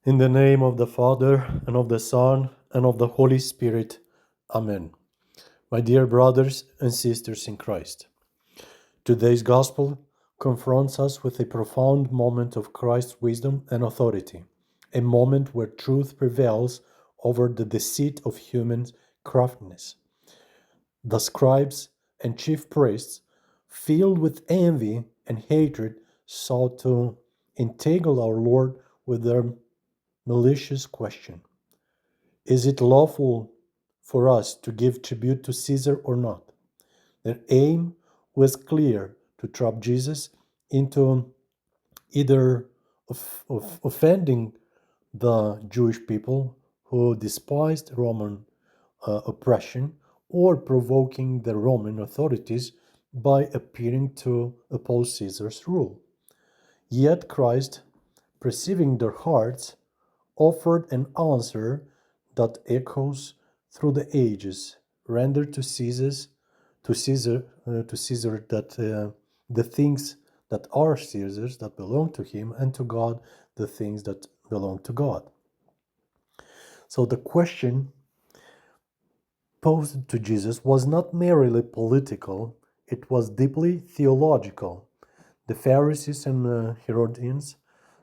In the name of the Father, and of the Son, and of the Holy Spirit. Amen. My dear brothers and sisters in Christ, today's Gospel confronts us with a profound moment of Christ's wisdom and authority, a moment where truth prevails over the deceit of human craftiness. The scribes and chief priests, filled with envy and hatred, sought to entangle our Lord with their malicious question: is it lawful for us to give tribute to Caesar or not? Their aim was clear: to trap Jesus into either of offending the Jewish people who despised Roman oppression, or provoking the Roman authorities by appearing to oppose Caesar's rule. Yet Christ, perceiving their hearts, offered an answer that echoes through the ages: render to Caesar that the things that are Caesar's, that belong to him, and to God the things that belong to God. So the question posed to Jesus was not merely political, it was deeply theological. The Pharisees and Herodians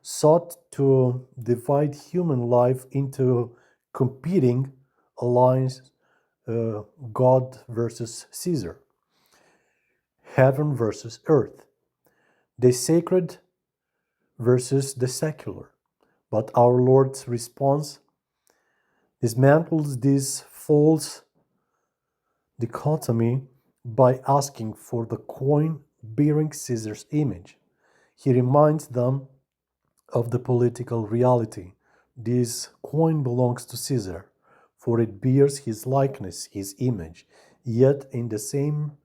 sought to divide human life into competing alliances: God versus Caesar, heaven versus earth, the sacred versus the secular. But our Lord's response dismantles this false dichotomy by asking for the coin bearing Caesar's image. He reminds them of the political reality. This coin belongs to Caesar, for it bears his likeness, his image. Yet in the same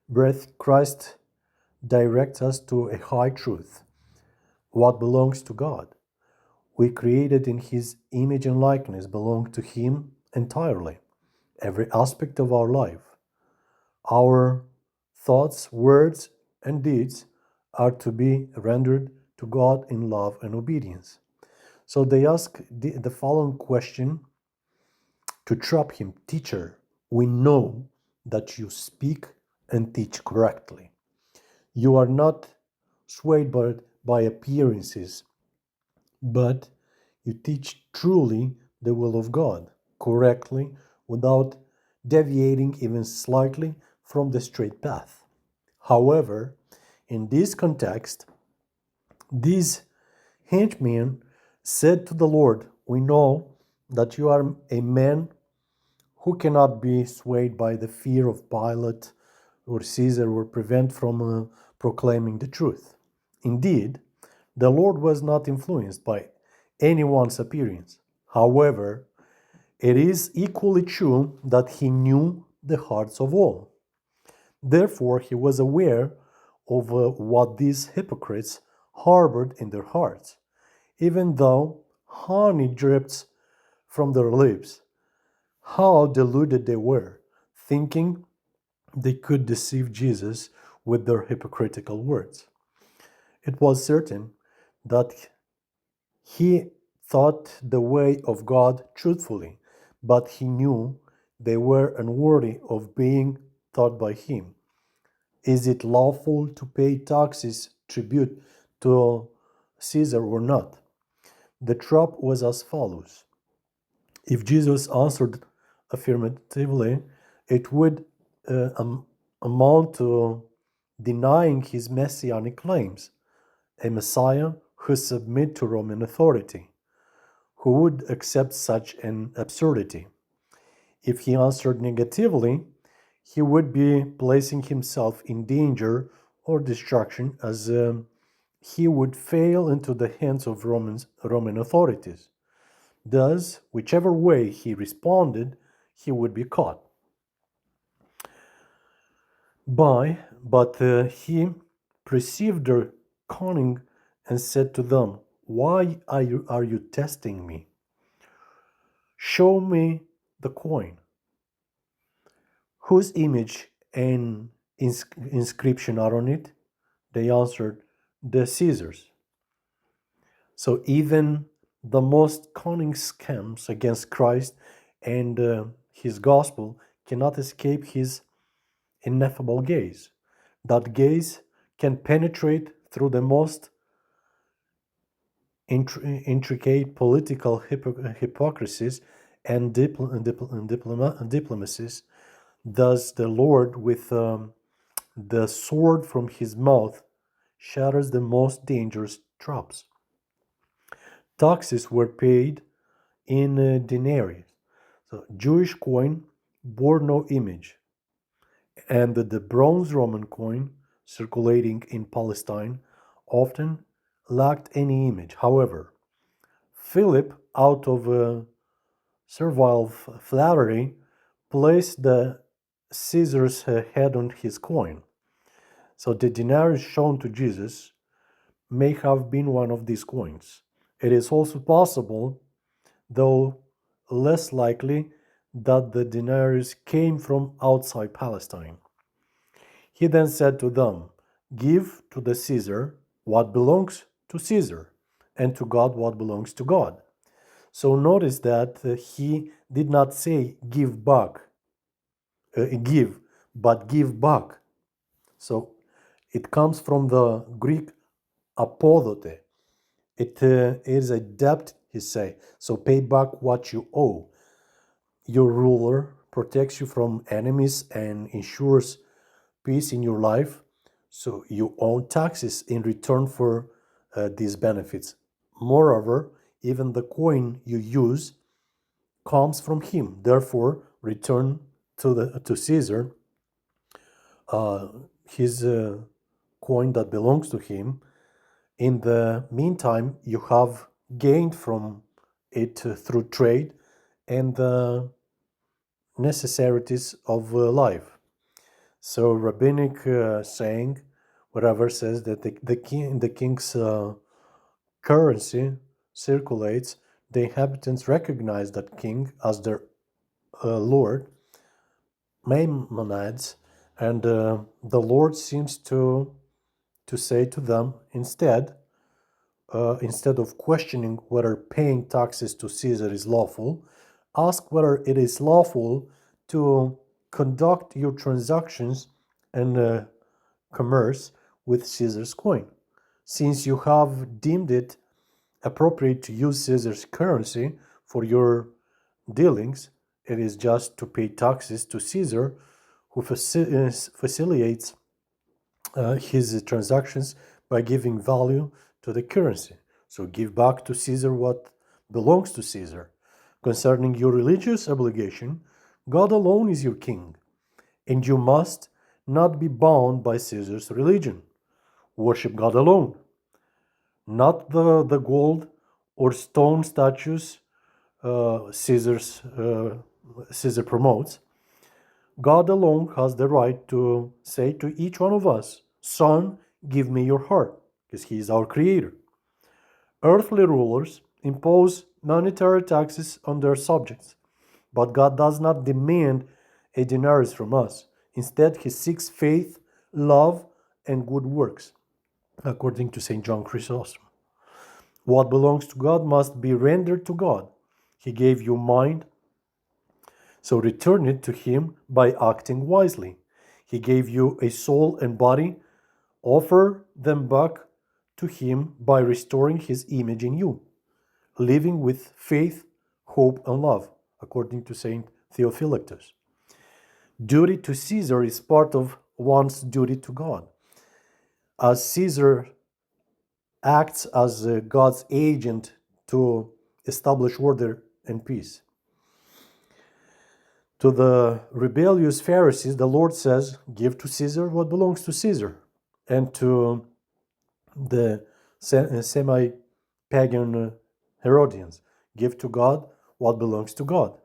breath, Christ directs us to a high truth: what belongs to God. We created in his image and likeness belong to him entirely. Every aspect of our life, our thoughts, words, and deeds are to be rendered to God in love and obedience. So they ask the following question to trap him: Teacher, we know that you speak and teach correctly. You are not swayed by appearances, but you teach truly the will of God, correctly, without deviating even slightly from the straight path. However, in this context, these henchmen said to the Lord, we know that you are a man who cannot be swayed by the fear of Pilate or Caesar, or prevent from proclaiming the truth. Indeed, the Lord was not influenced by anyone's appearance. However, it is equally true that he knew the hearts of all. Therefore, he was aware of what these hypocrites harbored in their hearts. Even though honey dripped from their lips, how deluded they were, thinking they could deceive Jesus with their hypocritical words. It was certain that he thought the way of God truthfully, but he knew they were unworthy of being taught by him. Is it lawful to pay taxes, tribute to Caesar or not? The trap was as follows: if Jesus answered affirmatively, it would amount to denying his messianic claims, a Messiah who submit to Roman authority. Who would accept such an absurdity? If he answered negatively, he would be placing himself in danger or destruction, as he would fail into the hands of Roman authorities. Thus, whichever way he responded, he would be caught. But he perceived their cunning and said to them, why are you testing me? Show me the coin. Whose image and inscription are on it? They answered, the Caesar's. So even The most cunning schemes against Christ and his gospel cannot escape his ineffable gaze. That gaze can penetrate through the most intricate political hypocrisies and diplomacies. Thus, the Lord, with the sword from his mouth, shatters the most dangerous traps. Taxes were paid in denarii. So, Jewish coin bore no image, and the bronze Roman coin circulating in Palestine often lacked any image. However, Philip, out of servile flattery, placed the Caesar's head on his coin. So the denarius shown to Jesus may have been one of these coins. It is also possible, though less likely, that the denarius came from outside Palestine. He then said to them, "Give to the Caesar what belongs to Caesar, and to God what belongs to God." So notice that he did not say give, but give back. So it comes from the Greek apodote. It is a debt, he say. So pay back what you owe. Your ruler protects you from enemies and ensures peace in your life. So you owe taxes in return for these benefits. Moreover, even the coin you use comes from him. Therefore, return to Caesar his coin that belongs to him. In the meantime, you have gained from it through trade and the necessities of life. So rabbinic saying, whatever says that the king's currency circulates, the inhabitants recognize that king as their lord, Maimonides, and the Lord seems to say to them instead of questioning whether paying taxes to Caesar is lawful, ask whether it is lawful to conduct your transactions and commerce with Caesar's coin. Since you have deemed it appropriate to use Caesar's currency for your dealings, it is just to pay taxes to Caesar, who facilitates his transactions by giving value to the currency. So give back to Caesar what belongs to Caesar. Concerning your religious obligation, God alone is your king, and you must not be bound by Caesar's religion. Worship God alone, not the gold or stone statues Caesar promotes. God alone has the right to say to each one of us, "Son, give me your heart," because he is our creator. Earthly rulers impose monetary taxes on their subjects, but God does not demand a denarius from us. Instead, he seeks faith, love, and good works, according to St. John Chrysostom. What belongs to God must be rendered to God. He gave you mind, so return it to him by acting wisely. He gave you a soul and body, offer them back to him by restoring his image in you, living with faith, hope, and love, according to St. Theophilactus. Duty to Caesar is part of one's duty to God. As Caesar acts as God's agent to establish order and peace. To the rebellious Pharisees, the Lord says, "Give to Caesar what belongs to Caesar," and to the semi-pagan Herodians, "Give to God what belongs to God."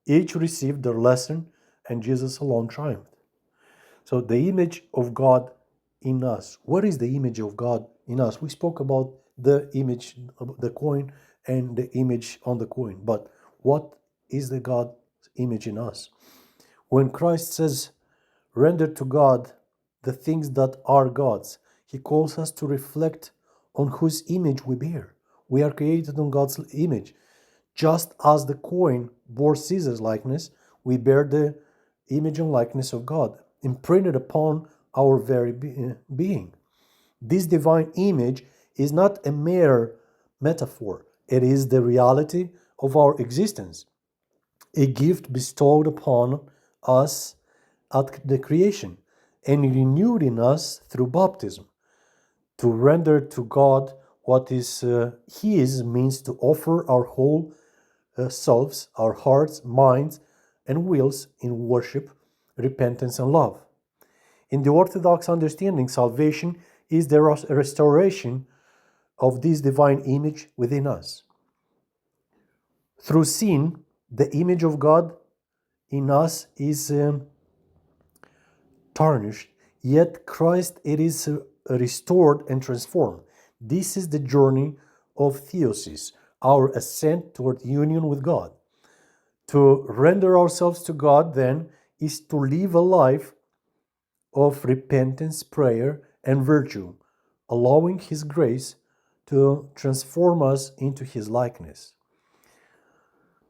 Each received their lesson, and Jesus alone triumphed. So the image of God in us. What is the image of God in us? We spoke about the image of the coin and the image on the coin, but what is the God image in us? When Christ says, "Render to God the things that are God's," he calls us to reflect on whose image we bear. We are created in God's image. Just as the coin bore Caesar's likeness, we bear the image and likeness of God, imprinted upon our very being. This divine image is not a mere metaphor, it is the reality of our existence, a gift bestowed upon us at the creation and renewed in us through baptism. To render to God what is His means to offer our whole selves, our hearts, minds, and wills in worship, repentance, and love. In the Orthodox understanding, salvation is the restoration of this divine image within us. Through sin, the image of God in us is tarnished, yet Christ it is restored and transformed. This is the journey of theosis, our ascent toward union with God. To render ourselves to God, then, is to live a life of repentance, prayer, and virtue, allowing His grace to transform us into His likeness.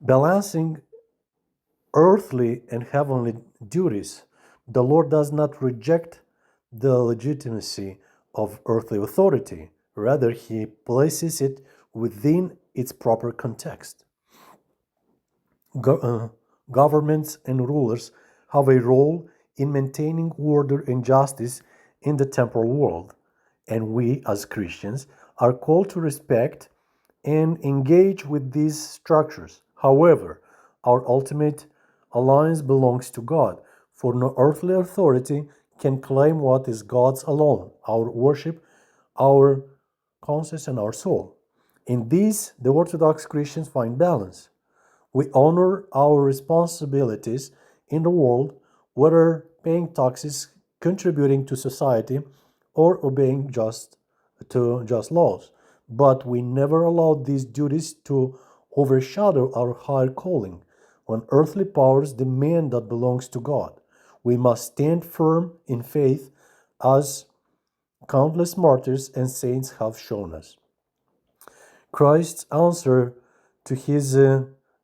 Balancing earthly and heavenly duties, the Lord does not reject the legitimacy of earthly authority. Rather, He places it within its proper context. Governments and rulers have a role in maintaining order and justice in the temporal world, and we as Christians are called to respect and engage with these structures. However, our ultimate allegiance belongs to God, for no earthly authority can claim what is God's alone, our worship, our conscience, and our soul. In this, the Orthodox Christians find balance. We honor our responsibilities in the world, whether paying taxes, contributing to society, or obeying just laws. But we never allow these duties to overshadow our higher calling. When earthly powers demand that belongs to God, we must stand firm in faith as countless martyrs and saints have shown us. Christ's answer to his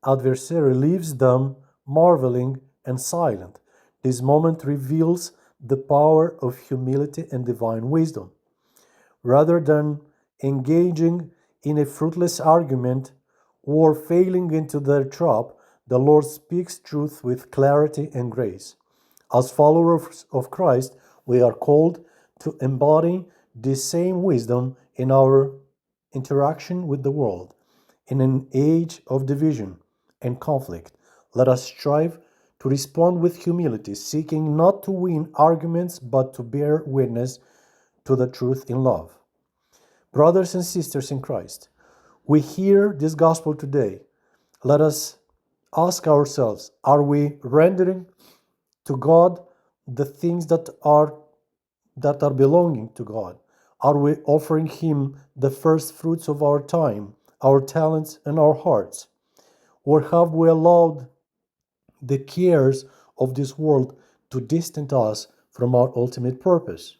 adversary leaves them marveling and silent. This moment reveals the power of humility and divine wisdom. Rather than engaging in a fruitless argument or failing into their trap, the Lord speaks truth with clarity and grace. As followers of Christ, we are called to embody this same wisdom in our interaction with the world. In an age of division and conflict, let us strive to respond with humility, seeking not to win arguments but to bear witness to the truth in love. Brothers and sisters in Christ, we hear this gospel today. Let us ask ourselves, are we rendering to God the things that are belonging to God? Are we offering Him the first fruits of our time, our talents, and our hearts? Or have we allowed the cares of this world to distance us from our ultimate purpose?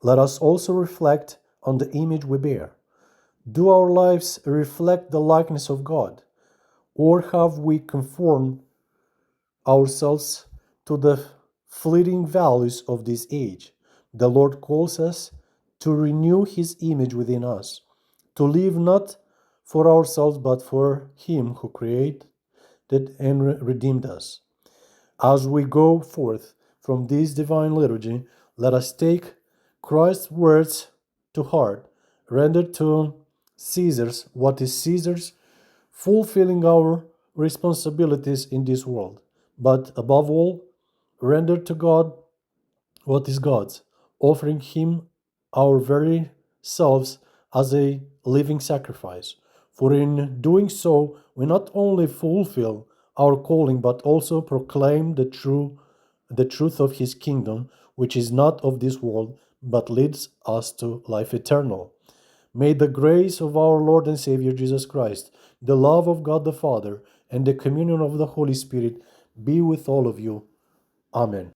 Let us also reflect on the image we bear. Do our lives reflect the likeness of God? Or have we conformed ourselves to the fleeting values of this age? The Lord calls us to renew His image within us, to live not for ourselves but for Him who created and redeemed us. As we go forth from this divine liturgy, let us take Christ's words to heart, render to Caesar's what is Caesar's, fulfilling our responsibilities in this world, but above all, render to God what is God's, offering Him our very selves as a living sacrifice. For in doing so, we not only fulfill our calling, but also proclaim the truth of His kingdom, which is not of this world, but leads us to life eternal. May the grace of our Lord and Savior Jesus Christ, the love of God the Father, and the communion of the Holy Spirit be with all of you. Amen.